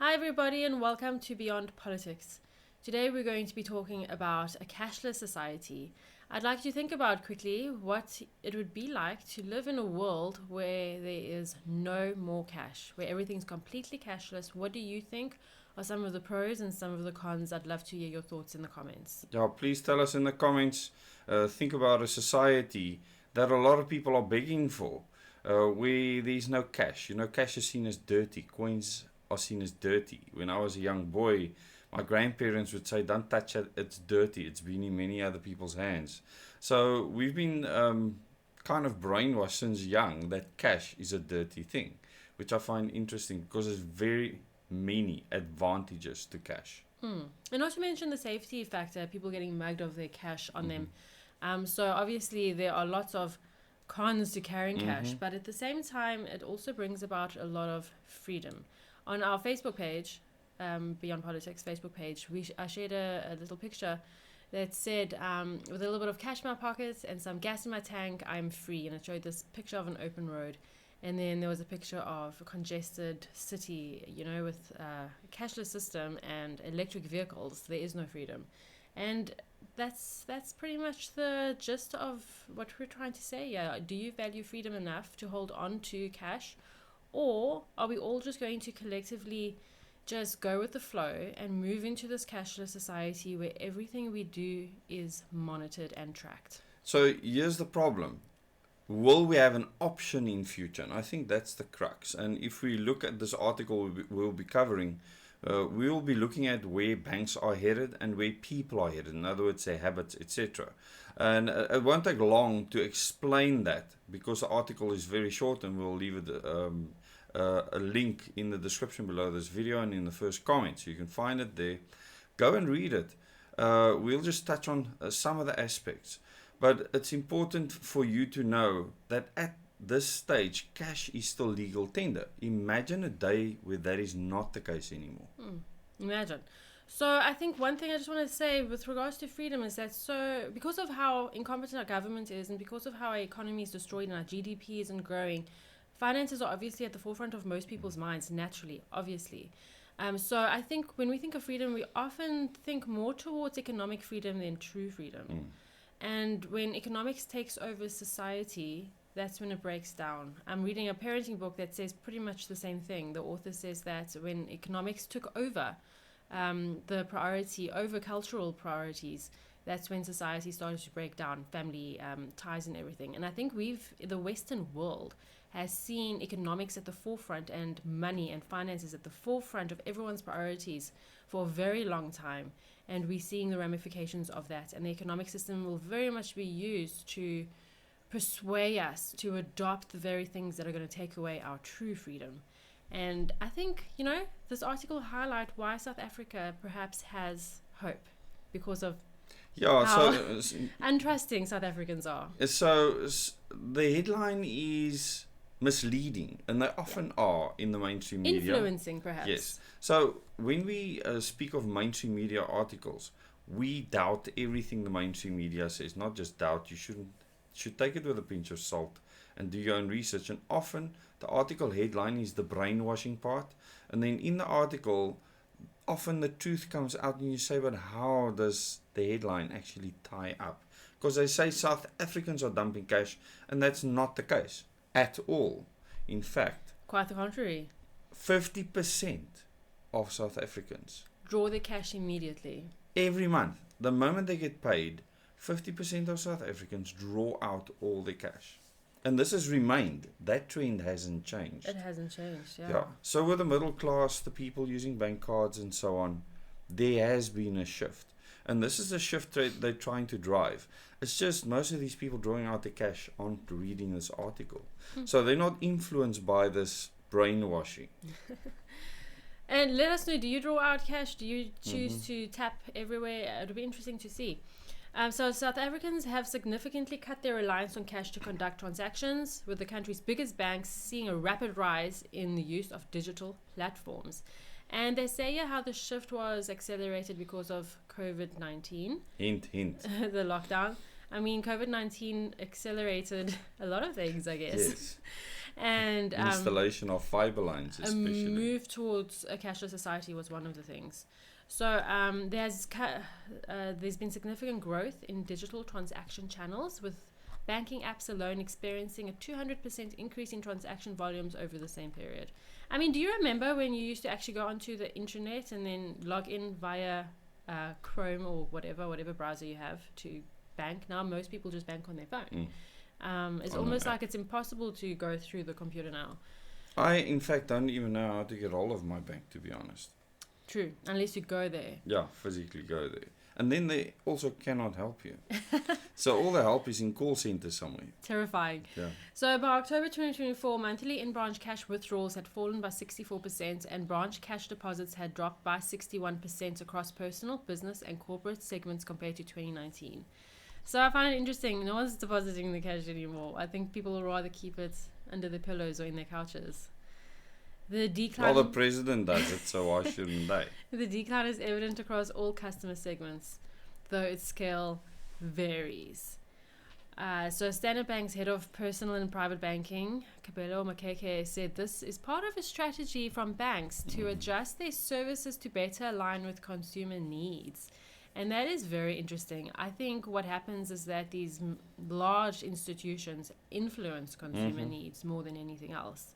Hi, everybody, and welcome to Beyond Politics. Today, we're going to be talking about a cashless society. I'd like you to think about quickly what it would be like to live in a world where there is no more cash, where everything's completely cashless. What do you think are some of the pros and some of the cons? I'd love to hear your thoughts in the comments. Yeah, please tell us in the comments. Think about a society that a lot of people are begging for, where there's no cash. You know, cash is seen as dirty. Coins are seen as dirty. When I was a young boy, my grandparents would say, "Don't touch it. It's dirty. It's been in many other people's hands." So we've been kind of brainwashed since young that cash is a dirty thing, which I find interesting because there's very many advantages to cash. And not to mention the safety factor, people getting mugged of their cash on them. So obviously there are lots of cons to carrying cash, but at the same time, it also brings about a lot of freedom. On our Facebook page, Beyond Politics Facebook page, I shared a little picture that said, with a little bit of cash in my pockets and some gas in my tank, I'm free. And it showed this picture of an open road. And then there was a picture of a congested city, you know, with a cashless system and electric vehicles. There is no freedom. And that's pretty much the gist of what we're trying to say. Yeah, do you value freedom enough to hold on to cash? Or are we all just going to collectively just go with the flow and move into this cashless society where everything we do is monitored and tracked? So here's the problem. Will we have an option in future? And I think that's the crux. And if we look at this article we'll be covering, we will be looking at where banks are headed and where people are headed. In other words, their habits, etc. And it won't take long to explain that because the article is very short, and we'll leave it a link in the description below this video and in the first comment. So you can find it there. Go and read it. We'll just touch on some of the aspects. But it's important for you to know that at this stage, cash is still legal tender. Imagine a day where that is not the case anymore. Imagine. So I think one thing I just want to say with regards to freedom is that because of how incompetent our government is and because of how our economy is destroyed and our GDP isn't growing, finances are obviously at the forefront of most people's minds, naturally, obviously. So I think when we think of freedom, we often think more towards economic freedom than true freedom. And when economics takes over society, that's when it breaks down. I'm reading a parenting book that says pretty much the same thing. The author says that when economics took over the priority over cultural priorities, that's when society started to break down, family ties and everything. And I think the Western world has seen economics at the forefront and money and finances at the forefront of everyone's priorities for a very long time. And we're seeing the ramifications of that. And the economic system will very much be used to persuade us to adopt the very things that are going to take away our true freedom. And I think, this article highlights why South Africa perhaps has hope because of how untrusting South Africans are. So the headline is misleading, and they often are in the mainstream media. Influencing, perhaps. Yes. So when we speak of mainstream media articles, we doubt everything the mainstream media says. Not just doubt, you should take it with a pinch of salt and do your own research. And often the article headline is the brainwashing part, and then in the article often the truth comes out and you say, but how does the headline actually tie up? Because they say South Africans are dumping cash, and that's not the case at all. In fact, quite the contrary. 50% of South Africans draw their cash immediately. Every month, the moment they get paid, 50% of South Africans draw out all their cash. And this has remained. That trend hasn't changed. It hasn't changed, yeah. So with the middle class, the people using bank cards and so on, there has been a shift. And this is a shift they're trying to drive. It's just most of these people drawing out their cash aren't reading this article. So they're not influenced by this brainwashing. And let us know, do you draw out cash? Do you choose to tap everywhere? It'll be interesting to see. So South Africans have significantly cut their reliance on cash to conduct transactions, with the country's biggest banks seeing a rapid rise in the use of digital platforms. And they say how the shift was accelerated because of COVID-19. Hint, hint. The lockdown. I mean, COVID-19 accelerated a lot of things, I guess. Yes. And Installation of fiber lines, a especially. move towards a cashless society was one of the things. So there's been significant growth in digital transaction channels, with banking apps alone experiencing a 200% increase in transaction volumes over the same period. I mean, do you remember when you used to actually go onto the internet and then log in via Chrome or whatever browser you have to bank? Now most people just bank on their phone. It's almost like it's impossible to go through the computer now. I, in fact, don't even know how to get hold of my bank, to be honest. True, unless you go there. Yeah, physically go there. And then they also cannot help you. So all the help is in call centers somewhere. Terrifying. Yeah. So by October 2024, monthly in-branch cash withdrawals had fallen by 64% and branch cash deposits had dropped by 61% across personal, business and corporate segments compared to 2019. So I find it interesting. No one's depositing the cash anymore. I think people will rather keep it under their pillows or in their couches. The decline. Well, the president does it, so why shouldn't they? The decline is evident across all customer segments, though its scale varies. So Standard Bank's head of personal and private banking, Kabelo Makeke, said this is part of a strategy from banks to adjust their services to better align with consumer needs. And that is very interesting. I think what happens is that these large institutions influence consumer needs more than anything else.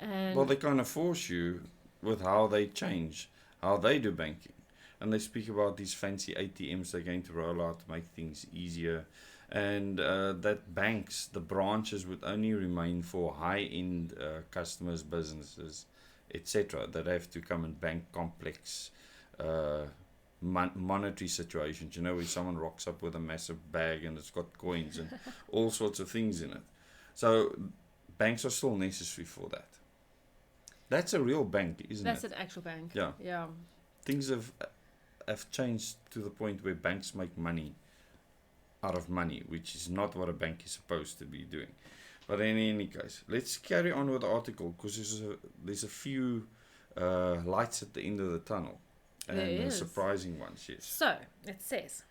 And well, they kind of force you with how they change, how they do banking. And they speak about these fancy ATMs they're going to roll out to make things easier. And that banks, the branches, would only remain for high-end customers, businesses, etc. that have to come and bank complex monetary situations. You know, where someone rocks up with a massive bag and it's got coins and all sorts of things in it. So banks are still necessary for that. That's a real bank, isn't it? that's an actual bank. Yeah. Yeah. Things have changed to the point where banks make money out of money, which is not what a bank is supposed to be doing. But in any case, let's carry on with the article, because there's a few lights at the end of the tunnel. And surprising ones, yes. So, it says,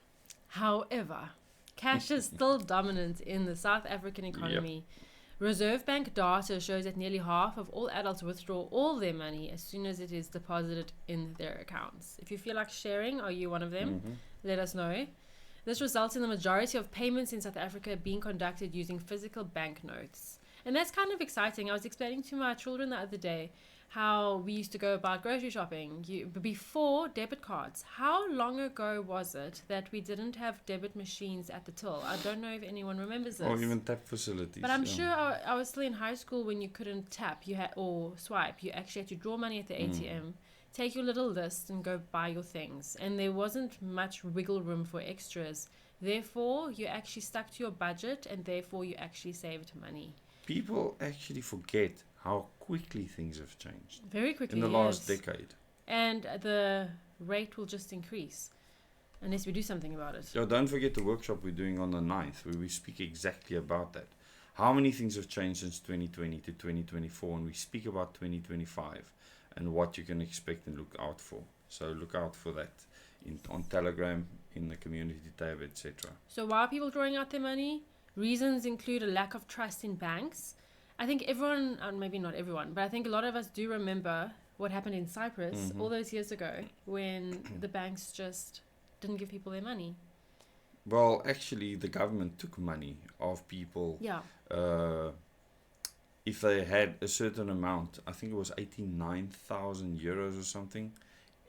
however, cash is still dominant in the South African economy. Yep. Reserve Bank data shows that nearly half of all adults withdraw all their money as soon as it is deposited in their accounts. If you feel like sharing, are you one of them? Let us know. This results in the majority of payments in South Africa being conducted using physical banknotes. And that's kind of exciting. I was explaining to my children the other day how we used to go about grocery shopping before debit cards. How long ago was it that we didn't have debit machines at the till? I don't know if anyone remembers this. Or even tap facilities. But I'm sure I was still in high school when you couldn't tap or swipe. You actually had to draw money at the ATM, take your little list and go buy your things. And there wasn't much wiggle room for extras. Therefore, you actually stuck to your budget and therefore you actually saved money. People actually forget how quickly things have changed. Very quickly, in the last decade. And the rate will just increase unless we do something about it. So don't forget the workshop we're doing on the 9th, where we speak exactly about that. How many things have changed since 2020 to 2024, and we speak about 2025 and what you can expect and look out for. So look out for that on Telegram, in the community tab, etc. So why are people drawing out their money? Reasons include a lack of trust in banks. I think everyone, maybe not everyone, but I think a lot of us do remember what happened in Cyprus all those years ago when the banks just didn't give people their money. Well, actually, the government took money of people. Yeah. If they had a certain amount, I think it was 89,000 euros or something.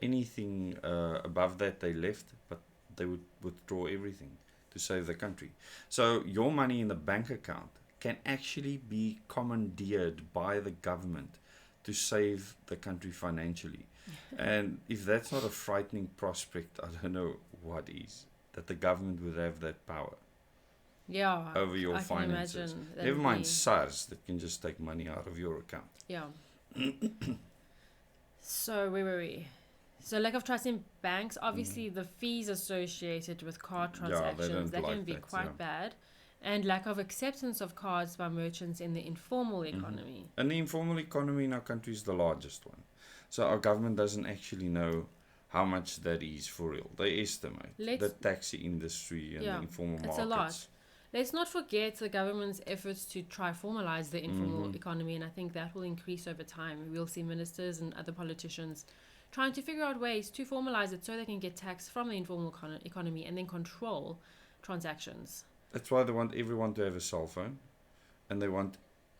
Anything above that they left, but they would withdraw everything to save the country. So your money in the bank account can actually be commandeered by the government to save the country financially. And if that's not a frightening prospect, I don't know what is, that the government would have that power over your finances. Never mind SARS that can just take money out of your account. Yeah. So where were we? So lack of trust in banks, obviously the fees associated with card transactions, that can be quite bad. And lack of acceptance of cards by merchants in the informal economy. And the informal economy in our country is the largest one. So our government doesn't actually know how much that is for real. They estimate the taxi industry and the informal markets. It's a lot. Let's not forget the government's efforts to try formalize the informal economy, and I think that will increase over time. We'll see ministers and other politicians trying to figure out ways to formalize it so they can get tax from the informal economy and then control transactions. That's why they want everyone to have a cell phone, and they want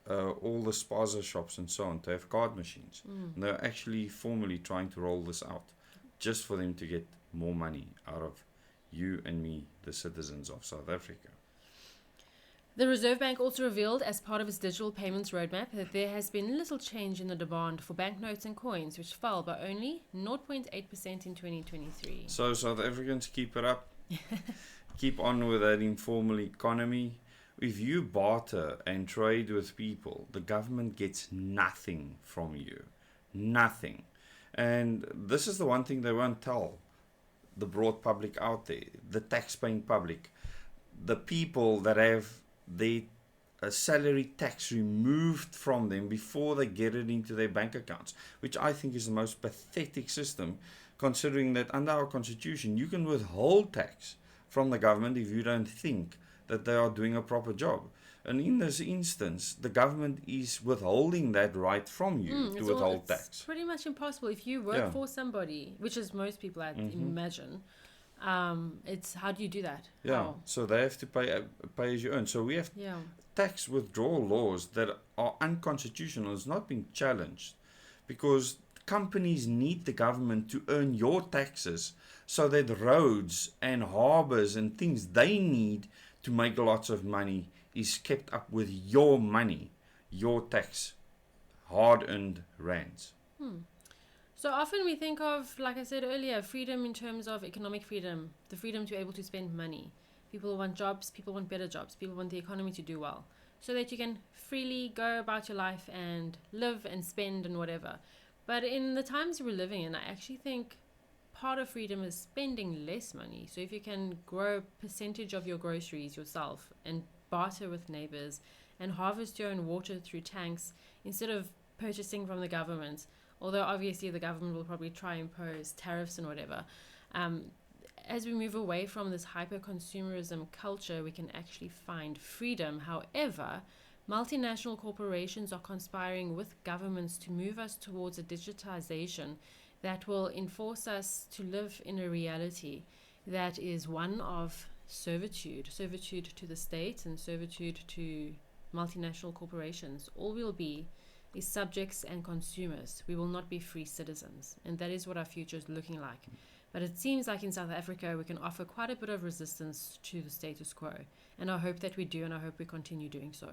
all the spaza shops and so on to have card machines. And they're actually formally trying to roll this out just for them to get more money out of you and me, the citizens of South Africa. The Reserve Bank also revealed, as part of its digital payments roadmap, that there has been little change in the demand for banknotes and coins, which fell by only 0.8% in 2023. So South Africans, keep it up. Keep on with that informal economy. If you barter and trade with people, the government gets nothing from you. Nothing. And this is the one thing they won't tell the broad public out there, the tax-paying public, the people that have their salary tax removed from them before they get it into their bank accounts, which I think is the most pathetic system, considering that under our constitution you can withhold tax from the government if you don't think that they are doing a proper job. And in this instance, the government is withholding that right from you to withhold tax. It's pretty much impossible. If you work for somebody, which is most people, I'd imagine, it's how do you do that? Yeah, How? so they have to pay as you earn. So we have tax withdrawal laws that are unconstitutional. It's not being challenged because companies need the government to earn your taxes so that roads and harbors and things they need to make lots of money is kept up with your money, your tax, hard-earned rands. So often we think of, like I said earlier, freedom in terms of economic freedom, the freedom to be able to spend money. People want jobs, people want better jobs, people want the economy to do well, so that you can freely go about your life and live and spend and whatever. But in the times we're living in, I actually think part of freedom is spending less money. So if you can grow a percentage of your groceries yourself and barter with neighbors and harvest your own water through tanks instead of purchasing from the government, although obviously the government will probably try and impose tariffs and whatever. As we move away from this hyper-consumerism culture, we can actually find freedom. However, multinational corporations are conspiring with governments to move us towards a digitalization that will enforce us to live in a reality that is one of servitude to the state and servitude to multinational corporations. All we'll be is subjects and consumers. We will not be free citizens, and that is what our future is looking like. But it seems like in South Africa we can offer quite a bit of resistance to the status quo, and I hope that we do, and I hope we continue doing so.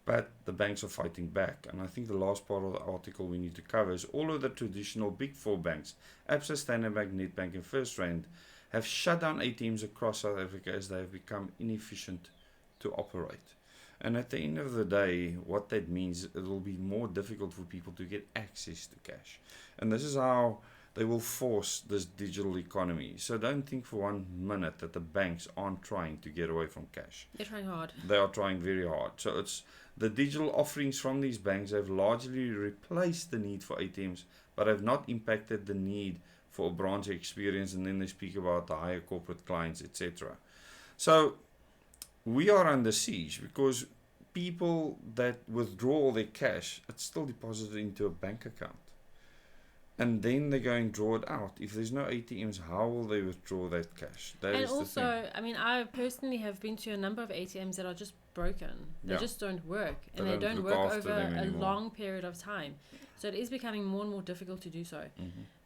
But the banks are fighting back, and I think the last part of the article we need to cover is all of the traditional big four banks, Absa, Standard Bank, Nedbank and First Rand, have shut down ATMs across South Africa as they have become inefficient to operate. And at the end of the day, what that means, it will be more difficult for people to get access to cash. And this is how they will force this digital economy. So don't think for 1 minute that the banks aren't trying to get away from cash. They're trying hard. They are trying very hard. So it's the digital offerings from these banks have largely replaced the need for ATMs, but have not impacted the need for a branch experience. And then they speak about the higher corporate clients, etc. So we are under siege because people that withdraw all their cash, it's still deposited into a bank account. And then they go and draw it out. If there's no ATMs, how will they withdraw that cash? That and is also, the thing. I mean, I personally have been to a number of ATMs that are just broken. They just don't work. And they don't work over a long period of time. So it is becoming more and more difficult to do so.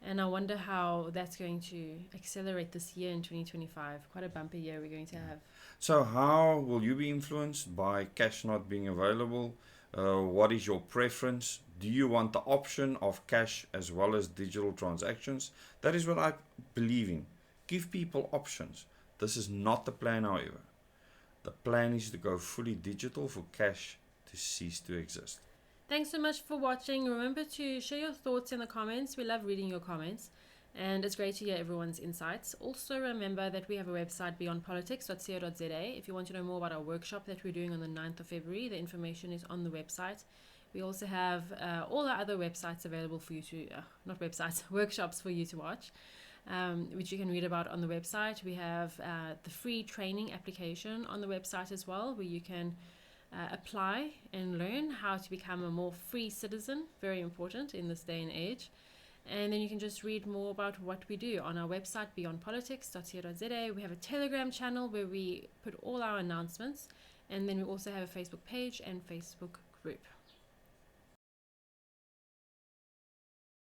And I wonder how that's going to accelerate this year in 2025. Quite a bumper year we're going to have. So how will you be influenced by cash not being available? What is your preference? Do you want the option of cash as well as digital transactions? That is what I believe in. Give people options. This is not the plan, however. The plan is to go fully digital for cash to cease to exist. Thanks so much for watching. Remember to share your thoughts in the comments. We love reading your comments. And it's great to hear everyone's insights. Also remember that we have a website, beyondpolitics.co.za. If you want to know more about our workshop that we're doing on the 9th of February, the information is on the website. We also have all our other websites available for you to, not websites, workshops for you to watch. which you can read about on the website. We have the free training application on the website as well, where you can apply and learn how to become a more free citizen, very important in this day and age. And then you can just read more about what we do on our website, beyondpolitics.co.za. We have a Telegram channel where we put all our announcements, and then we also have a Facebook page and Facebook group.